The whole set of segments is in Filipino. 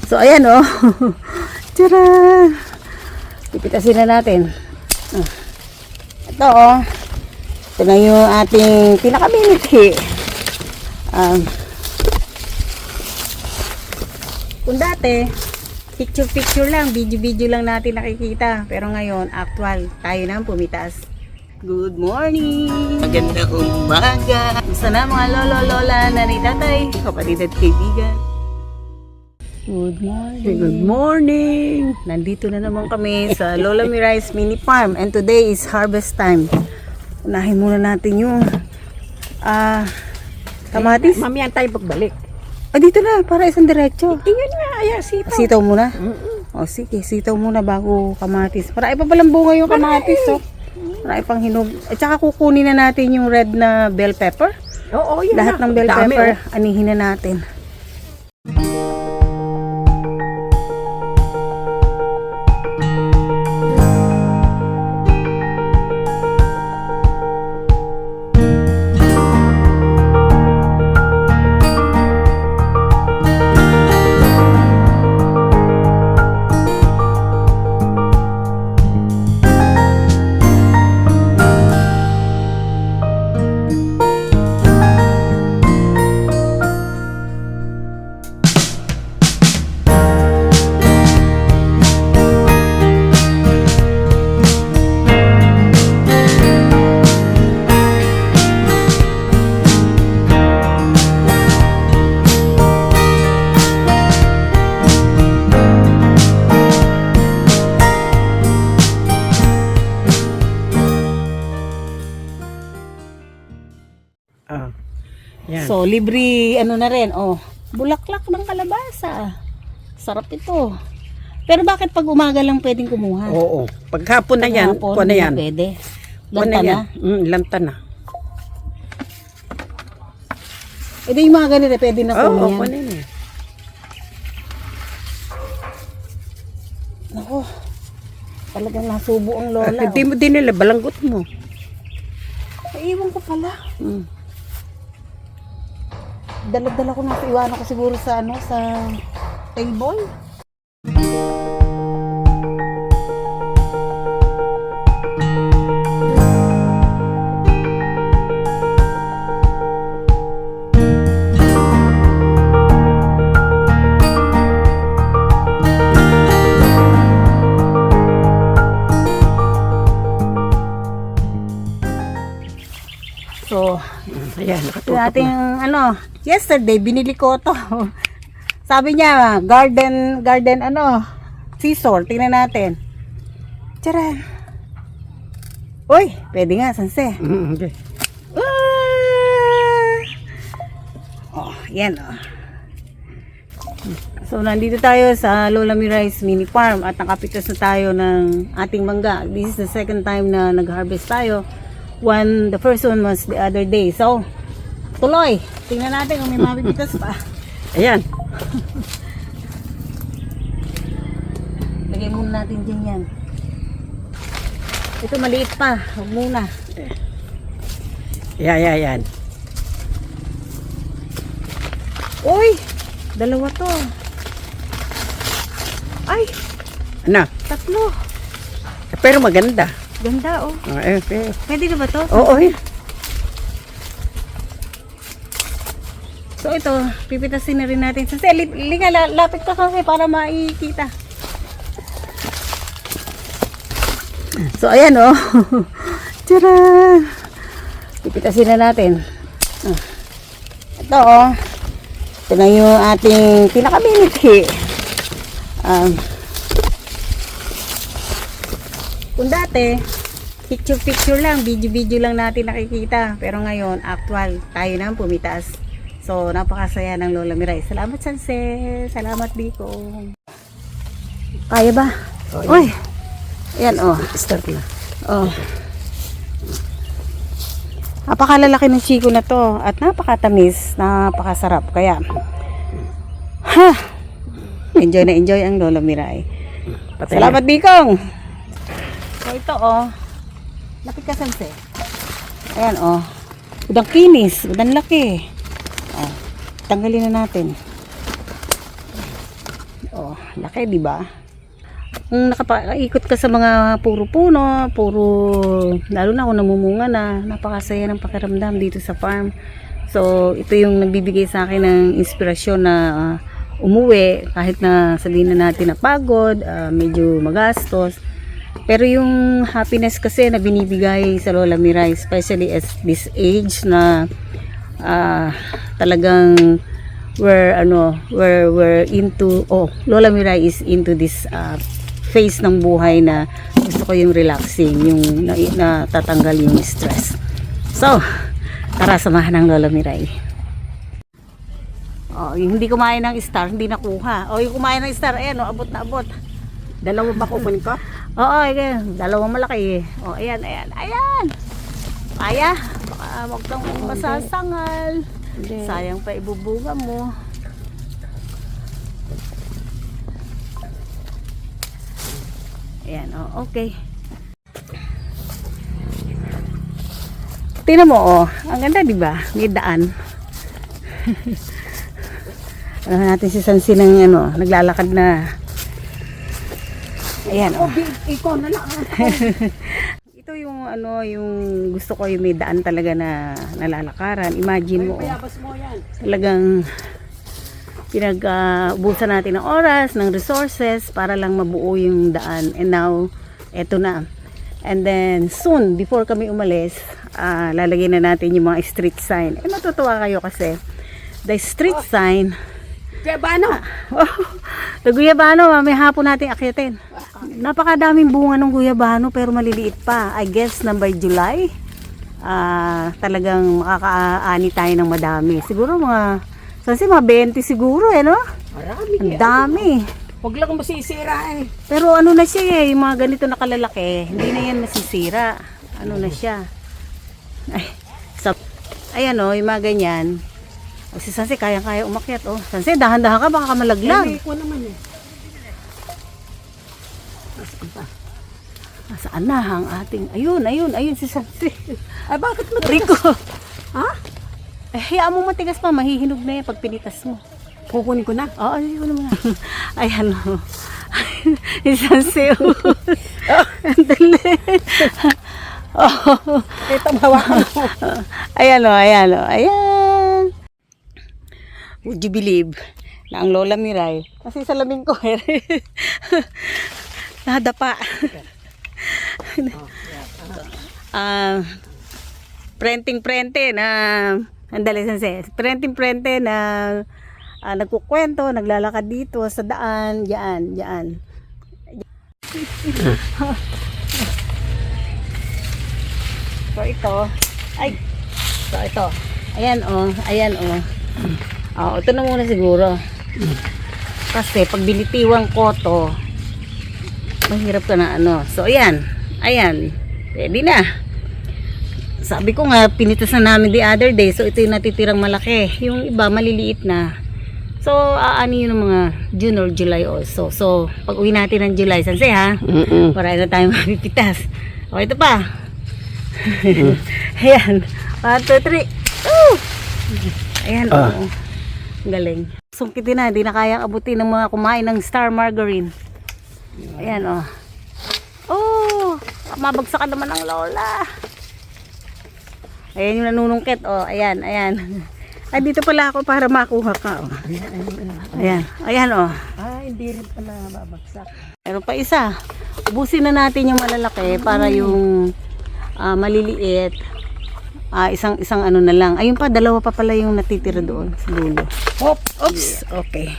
So ayan oh. Tara. Pipitasin na natin. Ito oh. Ito na yung ating pinaka-minute. Kung dati, picture lang, video lang natin nakikita. Pero ngayon, actual, tayo na pumitas. Good morning! Magandang umaga! Gusto na mga lolo-lola, nanay, tatay, kapatid at kaibigan. Good morning! Good morning! Nandito na naman kami sa Lola Mirai's Mini Farm and today is harvest time. Unahin muna natin yung kamatis. Mamaya tayo pagbalik. Dito na, para isang diretso. Tingnan nga, ayan, sitaw. Sitaw muna? O sige, sitaw muna bago kamatis. Marami pa palang bunga yung kamatis. Oh. Marami pang hinog. At saka kukunin na natin yung red na bell pepper. Oo, yan Lahat na. ng bell Dami, pepper, anihin na natin. Yan. So, libre, ano na rin, oh, bulaklak ng kalabasa. Sarap ito. Pero bakit pag umaga lang pwedeng kumuha? Oo. Paghapon na yan, Hapon, kuha na hindi yan. pwede. Kuha Lanta na. yan. Lanta na. E di yung mga ganito, pwede na Oo, kuha kuha yan. na yan. Ako, talagang nasubo ang lola. Hindi mo din nila, balanggot mo. Iiwan ko pala. Mm. Dala-dala ko na ito. Iwanan ko siguro sa, ano, sa table. So, Ayan, ito nakatutok natin, na. ano, yesterday, binili ko to. Sabi niya, garden, ano, scissor. Tingnan natin. Tara. Uy, pwede nga, sanse. Okay. Oh, yan, oh. So, nandito tayo sa Lola Mirai's Mini Farm at nakapitas na tayo ng ating mangga. This is the second time na nag-harvest tayo. The first one was the other day. So, tuloy. Tingnan natin kung may mapipitas pa. Ayan. Lagay muna natin dyan yan. Ito maliit pa. Huwag muna. Ayan. Uy! Dalawa to. Ay! Ano? Tatlo. Pero maganda. Ganda, oh. Okay. Pwede na ba to? Oo, yan. So ito, pipitasin na rin natin. Kasi linga, lapit ka kasi para makikita. So ayan oh. Tara. Pipitasin na natin. Ito oh. Ito na yung ating pinaka-minute. Kung dati, picture lang, video lang natin nakikita. Pero ngayon, actual, tayo na pumitas. So, napakasaya ng Lola Mirai. Salamat, Sanse. Salamat, Biko. Kaya ba? Oh, Uy! Ayan, oh. Start na. Oh. Napakalalaki ng chiko na to. At napakatamis. Napakasarap. Kaya, enjoy na enjoy ang Lola Mirai. Patay Salamat, Bikong! So, ito, oh. Lapit ka, Sanse. Ayan, oh. Udang kinis. Udang laki. Oh. Tanggalin na natin. Oh, laki, di ba? Kung nakapaikot ka sa mga puro puno, lalo na kung namumunga na, napakasaya ng pakiramdam dito sa farm. So, ito yung nagbibigay sa akin ng inspirasyon na umuwi, kahit na sabihin na natin na pagod, medyo magastos. Pero yung happiness kasi na binibigay sa Lola Miray, especially at this age na talagang we're into, Lola Miray is into this phase ng buhay na gusto ko yung relaxing, yung natatanggal yung stress. So, tara, samahan ng Lola Miray. Yung hindi kumain ng star, hindi nakuha. Yung kumain ng star, ayan, abot na abot. Dalawa ba kukunin ko? Oo, ayan, dalawang malaki. Ayan. Kaya, baka wag kang masasangal. Hindi. Sayang pa ibubuga mo. Ayan, okay. Tingnan mo, ang ganda, di ba? May daan. Alam natin si Sansi ng naglalakad na. Ayan, Ikaw na lang. Ito yung yung gusto ko, yung may daan talaga na nalalakaran. Imagine mo, Payabas mo yan. talagang pinag-ubusan natin ng oras, ng resources para lang mabuo yung daan. And now, eto na. And then, soon, before kami umalis, lalagyan na natin yung mga street sign. Matutuwa kayo kasi, the street sign, Kaya ba ano? the guyabano, may hapon natin akyatin. Napakadaming bunga ng guyabano pero maliliit pa. I guess by July, talagang makakaani tayo ng madami. Siguro mga 20 siguro no? Marami. Ang dami. Huwag lang kang masisira eh. Pero ano na siya yung mga ganito na kalalaki, hindi na yan masisira. Ano na siya. Ayan yung mga ganyan. Si Sanse, kaya-kaya umakyat, Sanse, dahan-dahan ka, baka ka malaglag. Ko naman eh. Nasaan na ang ating, ayun, si Sanse. Ay, bakit mo? Rico. Ha? Hayaan mo matigas pa, mahihinog na yan pag pinitas mo. Kukunin ko na. Oo, hindi ko naman. Ayan si Sanse, Ang dali. Ito, hawakan mo. Ayan. Would you believe na ang Lola Miray, kasi salamin ko nadapa. Prenting na andali Sanse. Prenting na nagkukwento, naglalakad dito sa daan, diyan. So ito. Ayan. Ito na muna siguro. Kasi pag binitiwang ko to, mahirap ka na So ayan. Ready na. Sabi ko nga, pinitas na namin the other day. So ito yung natitirang malaki. Yung iba maliliit na. So aani yun ng mga June or July also. So pag uwi natin ng July, Sanse ha? Para na tayo mapipitas. Okay, ito pa. Ayan. 1, 2, 3. Ayan, galing. Sungkitin na, hindi na kayang abutin ng mga kumain ng Star Margarine. Ayan, mabagsakan naman ng Lola. Ayan yung nanunungkit, ayan. Ay, dito pala ako para makuha ka, Ayan, Hindi rin pala babagsak. Meron pa isa. Ubusin na natin yung malalaki para yung maliliit. Isang ano na lang. Ayun pa, dalawa pa pala yung natitira doon sa dulo. Oops. Okay.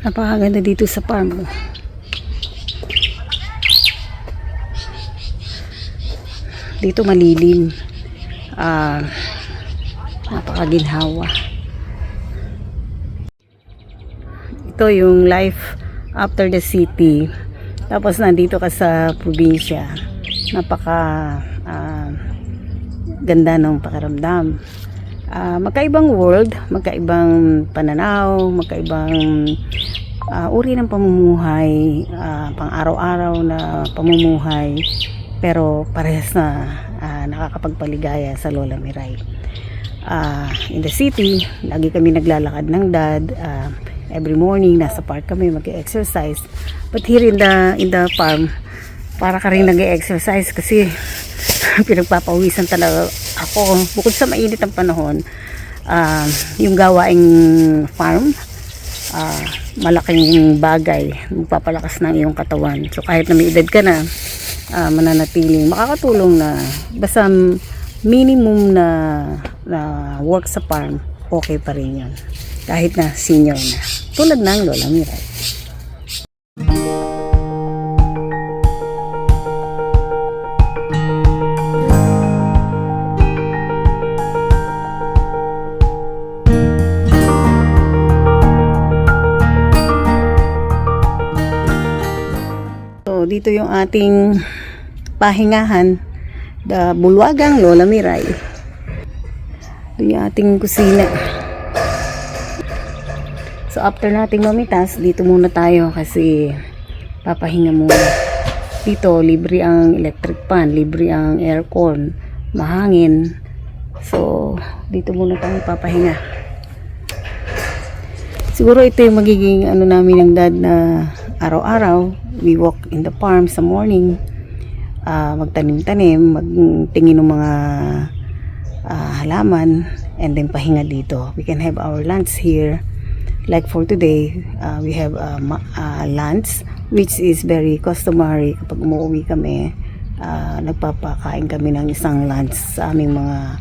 Napakaganda dito sa farm. Dito malilim. Napakaginhawa. Ito yung life after the city. Tapos nandito ka sa probinsya. Napaka ganda ng pakiramdam. Magkaibang world, magkaibang pananaw, magkaibang uri ng pamumuhay, pang araw-araw na pamumuhay, pero parehas na nakakapagpaligaya sa Lola Miray. in the city. Lagi kami naglalakad ng dad. Every morning nasa park kami mag-exercise. But here in the farm, para ka rin nag-exercise kasi pinagpapawisan talaga ako. Bukod sa mainit ang panahon, yung gawaing farm, malaking bagay, magpapalakas ng iyong katawan. So kahit na may edad ka na, mananatiling makakatulong na basta minimum na work sa farm, okay pa rin yun. Kahit na senior na. Tulad ng Lola Miray. So, dito yung ating pahingahan. The Bulwagang Lola Miray. Ito yung ating kusina. So after nating mamitas, dito muna tayo kasi papahinga muna. Dito, libre ang electric fan, libre ang aircon, mahangin. So, dito muna tayo papahinga. Siguro ito yung magiging namin ng dad na araw-araw. We walk in the farm sa morning. Magtanim-tanim, magtingin ng mga halaman, and then pahinga dito. We can have our lunch here. Like for today, we have lunch, which is very customary. Kapag umuwi kami, nagpapakain kami ng isang lunch sa aming mga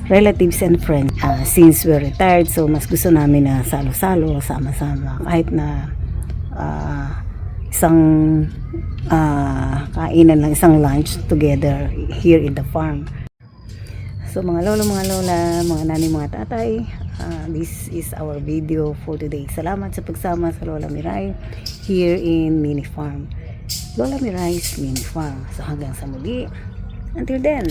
relatives and friends. Since we're retired, so mas gusto namin na salo-salo, sama-sama. Kahit na isang kainan lang, isang lunch together here in the farm. So mga lolo, mga nani, mga tatay, this is our video for today. Salamat sa pagsama sa Lola Miray here in Mini Farm. Lola Miray's Mini Farm. So hanggang sa muli. Until then,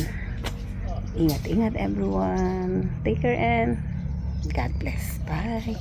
ingat-ingat everyone. Take care and God bless. Bye.